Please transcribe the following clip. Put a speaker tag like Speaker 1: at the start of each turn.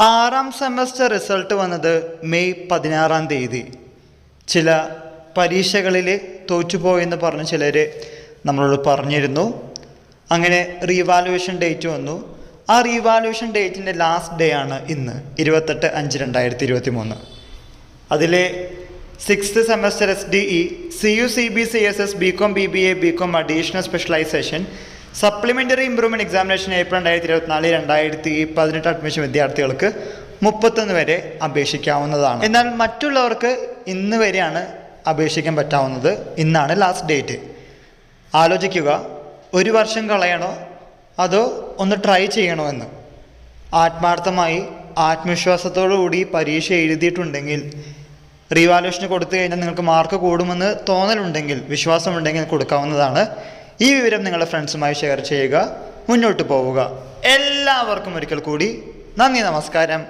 Speaker 1: ആറാം semester result വന്നത് May 16-ാം തീയതി. ചില പരീക്ഷകളിൽ തോറ്റുപോയെന്ന് പറഞ്ഞ് ചിലർ നമ്മളോട് പറഞ്ഞിരുന്നു. അങ്ങനെ റീവാലുവേഷൻ ഡേറ്റ് വന്നു. ആ റീവാലുവേഷൻ ഡേറ്റിൻ്റെ ലാസ്റ്റ് ഡേ ആണ് ഇന്ന് 28/5/2023. അതിലെ 6th semester SDE, CU CBC SS BCom BBA BCom additional specialisation supplementary improvement examination April 2024-2018 admission വിദ്യാർത്ഥികൾക്ക് 31 വരെ അപേക്ഷിക്കാവുന്നതാണ്. എന്നാൽ മറ്റുള്ളവർക്ക് ഇന്ന് വരെയാണ് അപേക്ഷിക്കാൻ പറ്റാവുന്നത്. ഇന്നാണ് ലാസ്റ്റ് ഡേറ്റ്. ആലോചിക്കുക, ഒരു വർഷം കളയണോ അതോ ഒന്ന് ട്രൈ ചെയ്യണോ എന്ന്. ആത്മാർത്ഥമായി ആത്മവിശ്വാസത്തോടു കൂടി പരീക്ഷ എഴുതിയിട്ടുണ്ടെങ്കിൽ, റീവാലുവേഷന് കൊടുത്തു കഴിഞ്ഞാൽ നിങ്ങൾക്ക് മാർക്ക് കൂടുമെന്ന് തോന്നലുണ്ടെങ്കിൽ, വിശ്വാസമുണ്ടെങ്കിൽ കൊടുക്കാവുന്നതാണ്. ഈ വിവരം നിങ്ങളുടെ ഫ്രണ്ട്സുമായി ഷെയർ ചെയ്യുക. മുന്നോട്ട് പോവുക. എല്ലാവർക്കും ഒരിക്കൽ കൂടി നന്ദി, നമസ്കാരം.